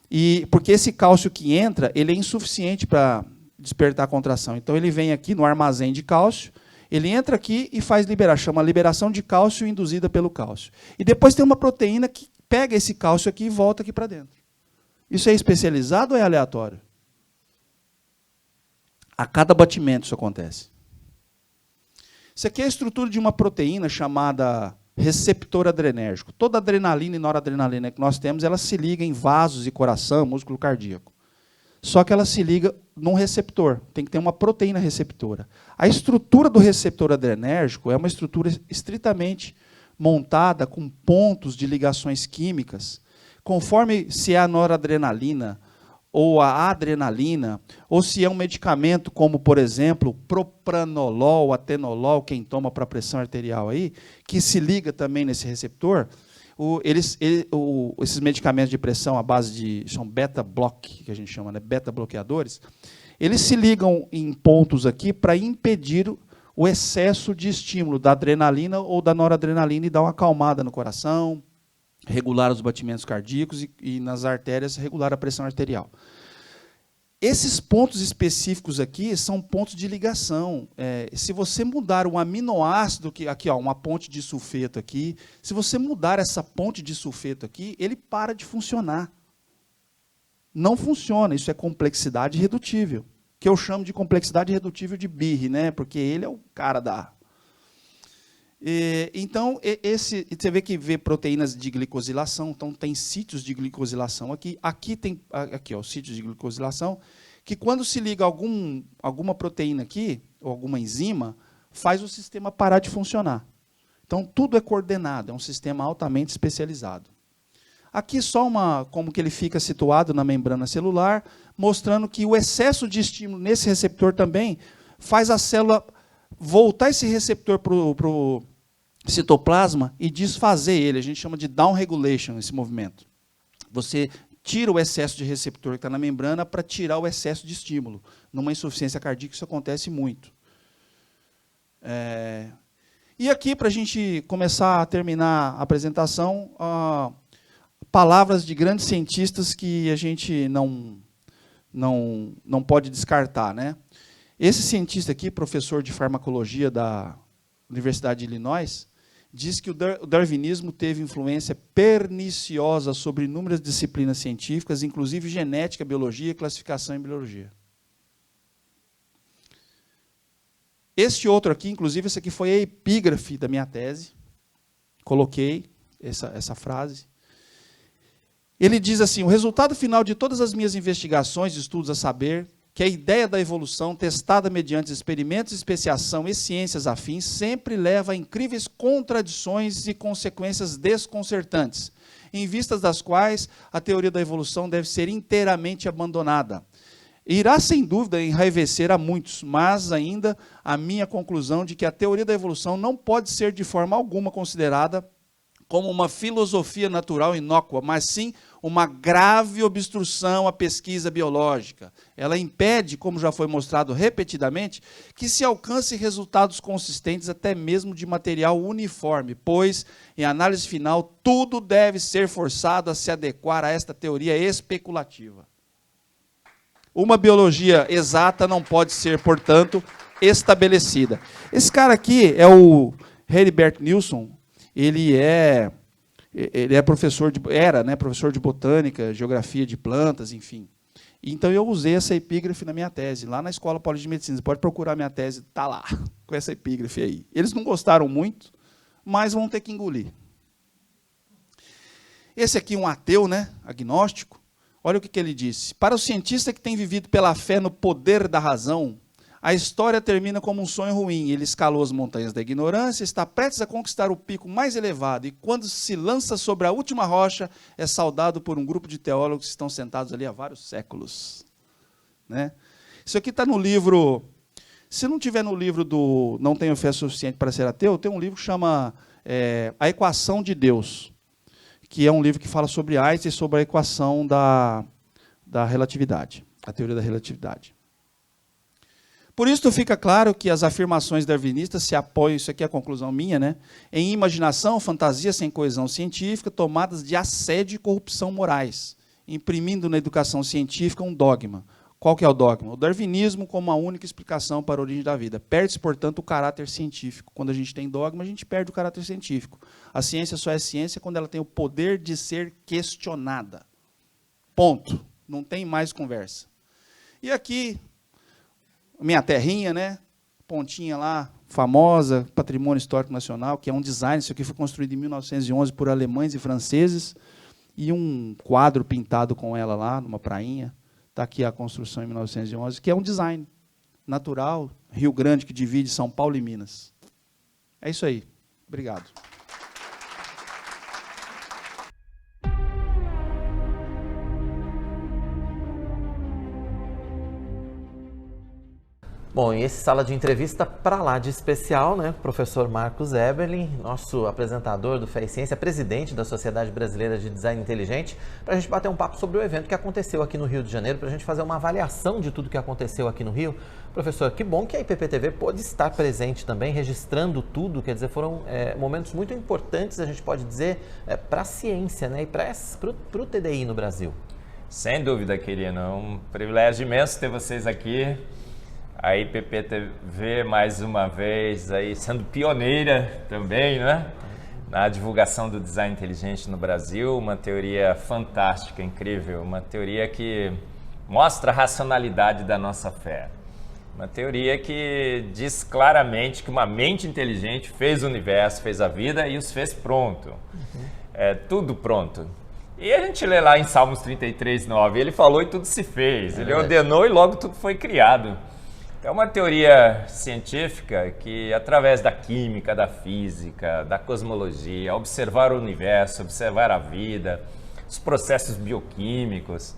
E porque esse cálcio que entra, ele é insuficiente para despertar a contração. Então ele vem aqui no armazém de cálcio, ele entra aqui e faz liberar, chama liberação de cálcio induzida pelo cálcio. E depois tem uma proteína que pega esse cálcio aqui e volta aqui para dentro. Isso é especializado ou é aleatório? A cada batimento isso acontece. Isso aqui é a estrutura de uma proteína chamada receptor adrenérgico. Toda adrenalina e noradrenalina que nós temos, ela se liga em vasos e coração, músculo cardíaco. Só que ela se liga num receptor, tem que ter uma proteína receptora. A estrutura do receptor adrenérgico é uma estrutura estritamente montada com pontos de ligações químicas, conforme se é a noradrenalina ou a adrenalina, ou se é um medicamento como, por exemplo, propranolol, atenolol, quem toma para pressão arterial aí, que se liga também nesse receptor. Esses medicamentos de pressão à base de são beta-block, que a gente chama, né, beta-bloqueadores, eles se ligam em pontos aqui para impedir o excesso de estímulo da adrenalina ou da noradrenalina e dar uma acalmada no coração, regular os batimentos cardíacos e nas artérias regular a pressão arterial. Esses pontos específicos aqui são pontos de ligação. Se você mudar um aminoácido, aqui ó, uma ponte de sulfeto aqui, se você mudar essa ponte de sulfeto aqui, ele para de funcionar. Não funciona, isso é complexidade irredutível, que eu chamo de complexidade irredutível de Birre, né? Porque ele é o cara da... Então, você vê que vê proteínas de glicosilação, então tem sítios de glicosilação aqui. Aqui tem ó, os sítios de glicosilação, que quando se liga alguma proteína aqui, ou alguma enzima, faz o sistema parar de funcionar. Então, tudo é coordenado, é um sistema altamente especializado. Aqui só como que ele fica situado na membrana celular, mostrando que o excesso de estímulo nesse receptor também faz a célula voltar esse receptor para o citoplasma e desfazer ele. A gente chama de down regulation, esse movimento. Você tira o excesso de receptor que está na membrana para tirar o excesso de estímulo. Numa insuficiência cardíaca isso acontece muito. E aqui, para a gente começar a terminar a apresentação, palavras de grandes cientistas que a gente não pode descartar, né? Esse cientista aqui, professor de farmacologia da Universidade de Illinois, diz que o darwinismo teve influência perniciosa sobre inúmeras disciplinas científicas, inclusive genética, biologia e classificação em biologia. Este outro aqui, inclusive, esse aqui foi a epígrafe da minha tese. Coloquei essa frase. Ele diz assim: o resultado final de todas as minhas investigações e estudos a saber que a ideia da evolução, testada mediante experimentos, especiação e ciências afins, sempre leva a incríveis contradições e consequências desconcertantes, em vistas das quais a teoria da evolução deve ser inteiramente abandonada. Irá, sem dúvida, enraivecer a muitos, mas ainda a minha conclusão de que a teoria da evolução não pode ser de forma alguma considerada como uma filosofia natural inócua, mas sim uma grave obstrução à pesquisa biológica. Ela impede, como já foi mostrado repetidamente, que se alcance resultados consistentes até mesmo de material uniforme, pois, em análise final, tudo deve ser forçado a se adequar a esta teoria especulativa. Uma biologia exata não pode ser, portanto, estabelecida. Esse cara aqui é o Heribert Nilsson. Ele é professor professor de botânica, geografia de plantas, enfim. Então eu usei essa epígrafe na minha tese, lá na Escola Paulista de Medicina. Você pode procurar minha tese, está lá, com essa epígrafe aí. Eles não gostaram muito, mas vão ter que engolir. Esse aqui é um ateu, né, agnóstico. Olha o que ele disse. Para o cientista que tem vivido pela fé no poder da razão, a história termina como um sonho ruim. Ele escalou as montanhas da ignorância, está prestes a conquistar o pico mais elevado, e quando se lança sobre a última rocha, é saudado por um grupo de teólogos que estão sentados ali há vários séculos. Né? Isso aqui está no livro... Se não tiver no livro do Não Tenho Fé Suficiente para Ser Ateu, tem um livro que chama A Equação de Deus, que é um livro que fala sobre Einstein e sobre a equação da relatividade, a teoria da relatividade. Por isso fica claro que as afirmações darwinistas se apoiam, isso aqui é a conclusão minha, né, em imaginação, fantasia sem coesão científica, tomadas de assédio e corrupção morais, imprimindo na educação científica um dogma. Qual que é o dogma? O darwinismo como a única explicação para a origem da vida. Perde-se, portanto, o caráter científico. Quando a gente tem dogma, a gente perde o caráter científico. A ciência só é ciência quando ela tem o poder de ser questionada. Ponto. Não tem mais conversa. E aqui, minha terrinha, né? Pontinha lá, famosa, Patrimônio Histórico Nacional, que é um design, isso aqui foi construído em 1911 por alemães e franceses, e um quadro pintado com ela lá, numa prainha. Está aqui a construção em 1911, que é um design natural, Rio Grande, que divide São Paulo e Minas. É isso aí. Obrigado. Bom, e esse sala de entrevista para lá de especial, né? Professor Marcos Eberlin, nosso apresentador do Fé e Ciência, presidente da Sociedade Brasileira de Design Inteligente, para a gente bater um papo sobre o evento que aconteceu aqui no Rio de Janeiro, para a gente fazer uma avaliação de tudo que aconteceu aqui no Rio. Professor, que bom que a IPP-TV pôde estar presente também, registrando tudo, quer dizer, foram momentos muito importantes, a gente pode dizer, para a ciência, né? E para o TDI no Brasil. Sem dúvida, querido, é um privilégio imenso ter vocês aqui. A IPP-TV, mais uma vez, aí sendo pioneira também, né? Na divulgação do design inteligente no Brasil, uma teoria fantástica, incrível, uma teoria que mostra a racionalidade da nossa fé. Uma teoria que diz claramente que uma mente inteligente fez o universo, fez a vida e os fez pronto. É tudo pronto. E a gente lê lá em Salmos 33:9, ele falou e tudo se fez, ele ordenou e logo tudo foi criado. É uma teoria científica que, através da química, da física, da cosmologia, observar o universo, observar a vida, os processos bioquímicos,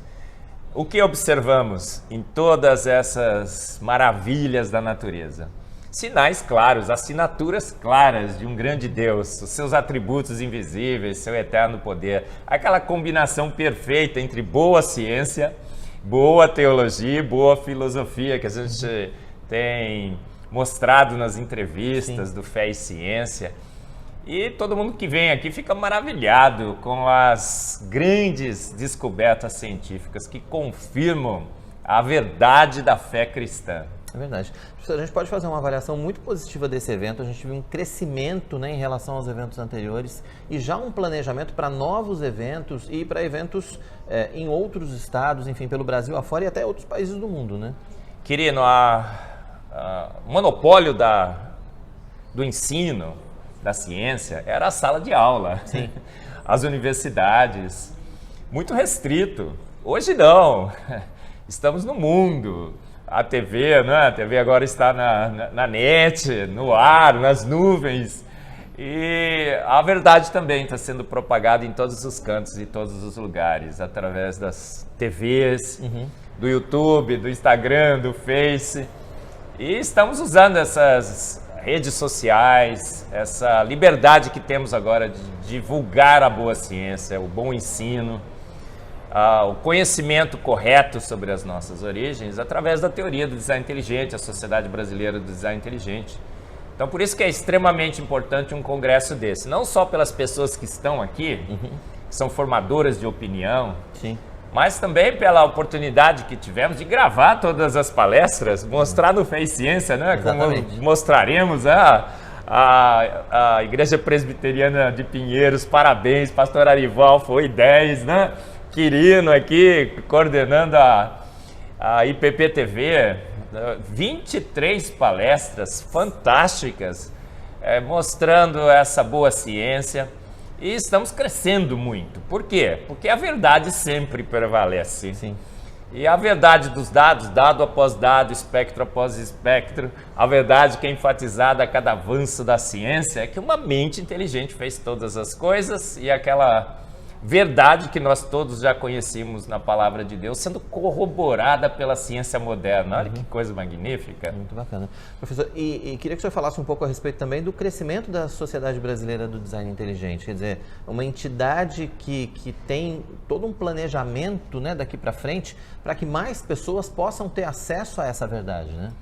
o que observamos em todas essas maravilhas da natureza? Sinais claros, assinaturas claras de um grande Deus, os seus atributos invisíveis, seu eterno poder, aquela combinação perfeita entre boa ciência, boa teologia e boa filosofia que a gente tem mostrado nas entrevistas do Fé e Ciência. E todo mundo que vem aqui fica maravilhado com as grandes descobertas científicas que confirmam a verdade da fé cristã. É verdade. A gente pode fazer uma avaliação muito positiva desse evento. A gente viu um crescimento, né, em relação aos eventos anteriores e já um planejamento para novos eventos e para eventos em outros estados, enfim, pelo Brasil afora e até outros países do mundo, né? Querido, o monopólio do ensino, da ciência, era a sala de aula. Sim. As universidades, muito restrito. Hoje não. Estamos no mundo. A TV, né? A TV agora está na net, no ar, nas nuvens. E a verdade também está sendo propagada em todos os cantos e todos os lugares, através das TVs, do YouTube, do Instagram, do Face. E estamos usando essas redes sociais, essa liberdade que temos agora de divulgar a boa ciência, o bom ensino, o conhecimento correto sobre as nossas origens através da teoria do design inteligente, a Sociedade Brasileira do Design Inteligente. Então, por isso que é extremamente importante um congresso desse, não só pelas pessoas que estão aqui, que são formadoras de opinião, Sim. mas também pela oportunidade que tivemos de gravar todas as palestras, mostrar no Fé e Ciência, né? Exatamente. Como mostraremos a Igreja Presbiteriana de Pinheiros, parabéns, pastor Arival, foi 10, né? Quirino aqui, coordenando a IPP-TV, 23 palestras fantásticas, mostrando essa boa ciência. E estamos crescendo muito. Por quê? Porque a verdade sempre prevalece. Sim. E a verdade dos dados, dado após dado, espectro após espectro, a verdade que é enfatizada a cada avanço da ciência é que uma mente inteligente fez todas as coisas e aquela verdade que nós todos já conhecemos na palavra de Deus, sendo corroborada pela ciência moderna. Olha que coisa magnífica. Muito bacana. Professor, e queria que o senhor falasse um pouco a respeito também do crescimento da Sociedade Brasileira do Design Inteligente. Quer dizer, uma entidade que tem todo um planejamento, né, daqui para frente, para que mais pessoas possam ter acesso a essa verdade, né?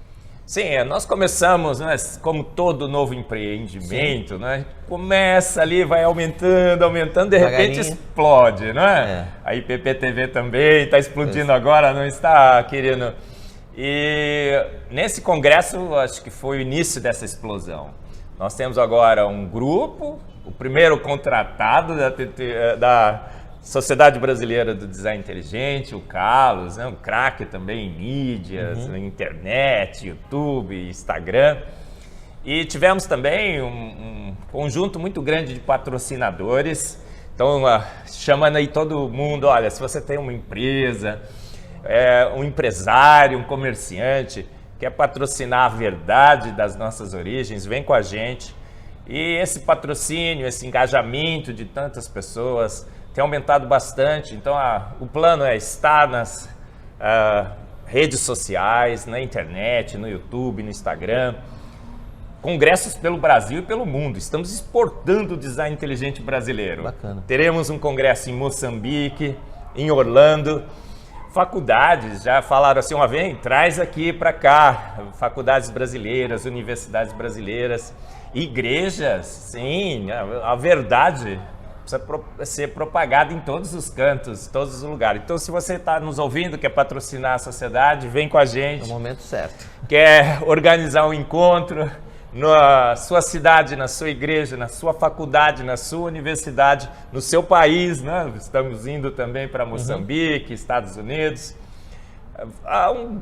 Sim, nós começamos, né, como todo novo empreendimento, né, começa ali, vai aumentando, de repente explode, né? A IPP-TV também está explodindo agora, não está, querido? E nesse congresso, acho que foi o início dessa explosão. Nós temos agora um grupo, o primeiro contratado da Sociedade Brasileira do Design Inteligente, o Carlos, né, um craque também em mídias, na internet, YouTube, Instagram. E tivemos também um conjunto muito grande de patrocinadores. Então, chamando aí todo mundo, olha, se você tem uma empresa, um empresário, um comerciante, quer patrocinar a verdade das nossas origens, vem com a gente. E esse patrocínio, esse engajamento de tantas pessoas tem aumentado bastante. Então, o plano é estar nas redes sociais, na internet, no YouTube, no Instagram. Congressos pelo Brasil e pelo mundo. Estamos exportando o design inteligente brasileiro. Bacana. Teremos um congresso em Moçambique, em Orlando. Faculdades já falaram assim, vem, traz aqui para cá. Faculdades brasileiras, universidades brasileiras. Igrejas, sim, a verdade precisa ser propagada em todos os cantos, todos os lugares. Então, se você está nos ouvindo, quer patrocinar a sociedade, vem com a gente. No momento certo. Quer organizar um encontro na sua cidade, na sua igreja, na sua faculdade, na sua universidade, no seu país, né? Estamos indo também para Moçambique, Estados Unidos. Há um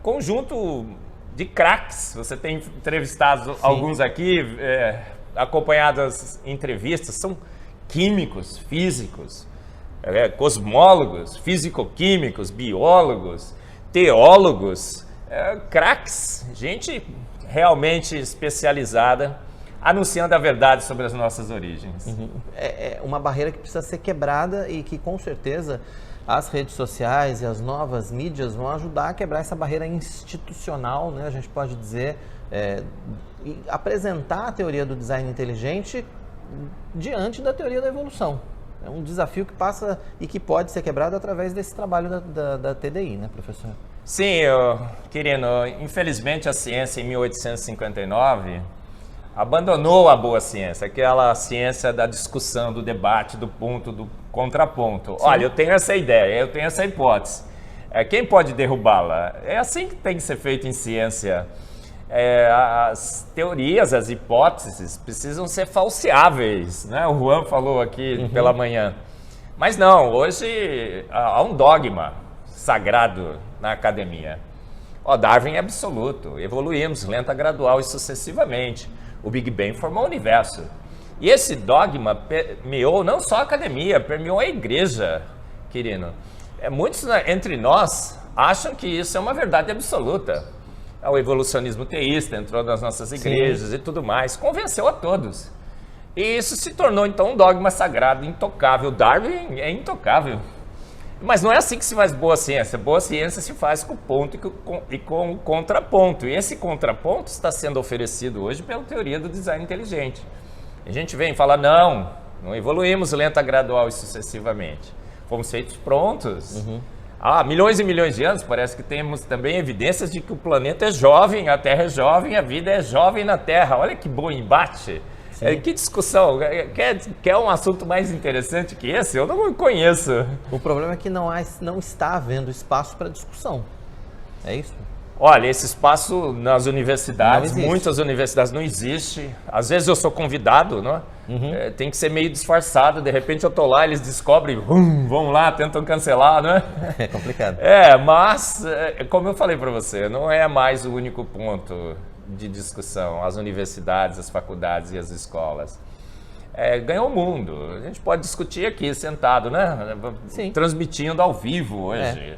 conjunto de craques. Você tem entrevistado alguns aqui, acompanhado as entrevistas, são químicos, físicos, cosmólogos, físico-químicos, biólogos, teólogos, craques, gente realmente especializada, anunciando a verdade sobre as nossas origens. É uma barreira que precisa ser quebrada e que, com certeza, as redes sociais e as novas mídias vão ajudar a quebrar essa barreira institucional, né? A gente pode dizer, e apresentar a teoria do design inteligente diante da teoria da evolução. É um desafio que passa e que pode ser quebrado através desse trabalho da TDI, né, professor? Sim, querido, infelizmente a ciência em 1859 abandonou a boa ciência, aquela ciência da discussão, do debate, do ponto, do contraponto. Sim. Olha, eu tenho essa ideia, eu tenho essa hipótese. Quem pode derrubá-la? É assim que tem que ser feito em ciência. As teorias, as hipóteses precisam ser falseáveis, né? O Juan falou aqui pela manhã. Mas não, hoje há um dogma sagrado na academia. Darwin é absoluto, evoluímos lenta, gradual e sucessivamente. O Big Bang formou o universo. E esse dogma permeou não só a academia, permeou a igreja, querido. Muitos entre nós acham que isso é uma verdade absoluta. O evolucionismo teísta entrou nas nossas igrejas e tudo mais, convenceu a todos. E isso se tornou então um dogma sagrado, intocável. Darwin é intocável. Mas não é assim que se faz boa ciência. Boa ciência se faz com ponto e com contraponto. E esse contraponto está sendo oferecido hoje pela teoria do design inteligente. A gente vem falar, não evoluímos lenta, gradual e sucessivamente. Fomos feitos prontos. Há milhões e milhões de anos, parece que temos também evidências de que o planeta é jovem, a Terra é jovem, a vida é jovem na Terra. Olha que bom embate. Que discussão. Quer um assunto mais interessante que esse? Eu não conheço. O problema é que não está havendo espaço para discussão. É isso? Olha, esse espaço nas universidades, muitas universidades não existe. Às vezes eu sou convidado, não é? Tem que ser meio disfarçado. De repente eu estou lá, eles descobrem, vão lá, tentam cancelar, não é? É complicado. Mas, como eu falei para você, não é mais o único ponto de discussão, as universidades, as faculdades e as escolas. Ganhou o mundo. A gente pode discutir aqui, sentado, né? Sim. Transmitindo ao vivo hoje.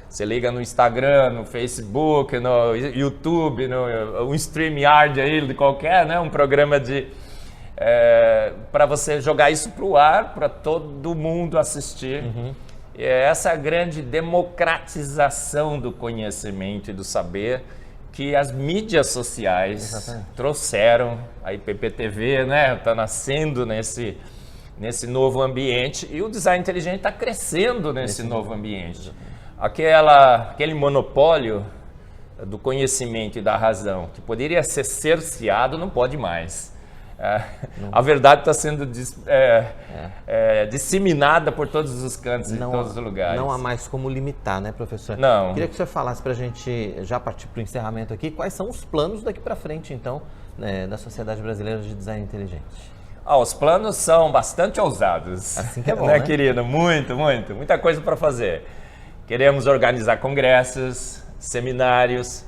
Você liga no Instagram, no Facebook, no YouTube, no StreamYard aí, de qualquer, né? Um programa para você jogar isso para o ar, para todo mundo assistir. E essa grande democratização do conhecimento e do saber que as mídias sociais trouxeram. A IPP-TV, né, está nascendo nesse novo ambiente, e o design inteligente está crescendo nesse novo ambiente. Aquele monopólio do conhecimento e da razão, que poderia ser cerceado, não pode mais. A verdade está sendo disseminada por todos os cantos e todos os lugares. Não há mais como limitar, né, professor? Não. Queria que o senhor falasse para a gente, já partir para o encerramento aqui, quais são os planos daqui para frente, então, da Sociedade Brasileira de Design Inteligente? Os planos são bastante ousados. Assim que é bom, né, né? querido? Muita coisa para fazer. Queremos organizar congressos, seminários.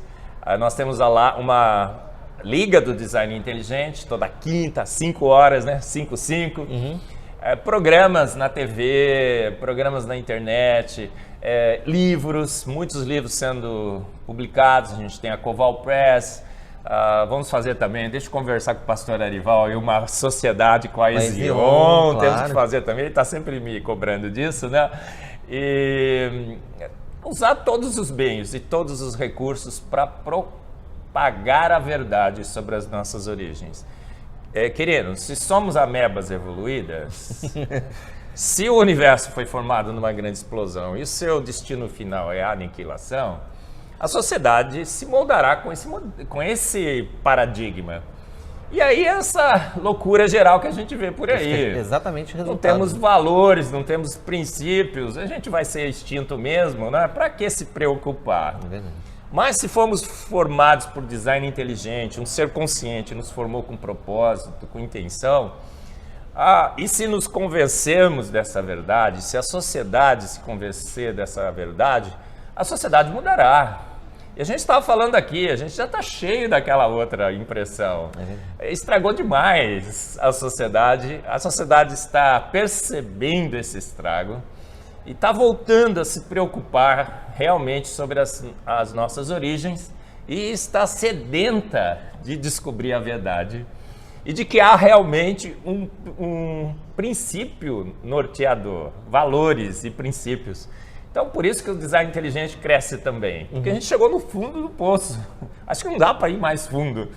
Nós temos lá uma Liga do Design Inteligente, toda quinta, 5 horas, né? 5. Programas na TV, programas na internet, livros, muitos livros sendo publicados. A gente tem a Coval Press. Vamos fazer também, deixa eu conversar com o pastor Arival, e uma sociedade com a Ezion, claro. Temos que fazer também, ele está sempre me cobrando disso, né? E usar todos os bens e todos os recursos para propagar a verdade sobre as nossas origens. Queridos, se somos amebas evoluídas, se o universo foi formado numa grande explosão e o seu destino final é a aniquilação, a sociedade se moldará com esse paradigma. E aí essa loucura geral que a gente vê por aí. Exatamente o resultado. Não temos valores, não temos princípios, a gente vai ser extinto mesmo, né? Para que se preocupar? É verdade. Mas se fomos formados por design inteligente, um ser consciente nos formou com propósito, com intenção, e se nos convencermos dessa verdade, se a sociedade se convencer dessa verdade, a sociedade mudará. E a gente estava falando aqui, a gente já está cheio daquela outra impressão. Estragou demais a sociedade está percebendo esse estrago e está voltando a se preocupar realmente sobre as nossas origens e está sedenta de descobrir a verdade e de que há realmente um princípio norteador, valores e princípios. Então, por isso que o design inteligente cresce também, porque a gente chegou no fundo do poço. Acho que não dá para ir mais fundo.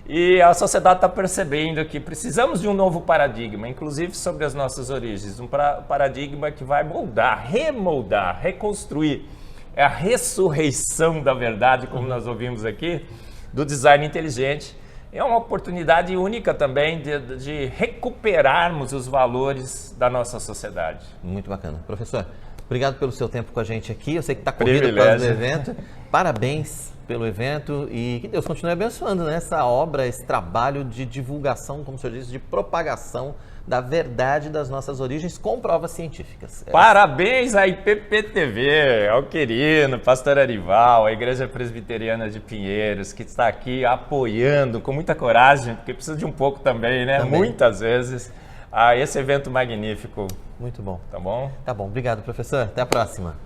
E a sociedade está percebendo que precisamos de um novo paradigma, inclusive sobre as nossas origens, um paradigma que vai moldar, remoldar, reconstruir. É a ressurreição da verdade, como nós ouvimos aqui, do design inteligente. É uma oportunidade única também de recuperarmos os valores da nossa sociedade. Muito bacana. Professor, obrigado pelo seu tempo com a gente aqui. Eu sei que está corrido por causa do evento. Parabéns pelo evento e que Deus continue abençoando, né, essa obra, esse trabalho de divulgação, como o senhor disse, de propagação da verdade das nossas origens com provas científicas. Parabéns à IPP-TV, ao querido pastor Arival, a Igreja Presbiteriana de Pinheiros, que está aqui apoiando com muita coragem, porque precisa de um pouco também, né? Também. Muitas vezes, a esse evento magnífico. Muito bom. Tá bom? Tá bom. Obrigado, professor. Até a próxima.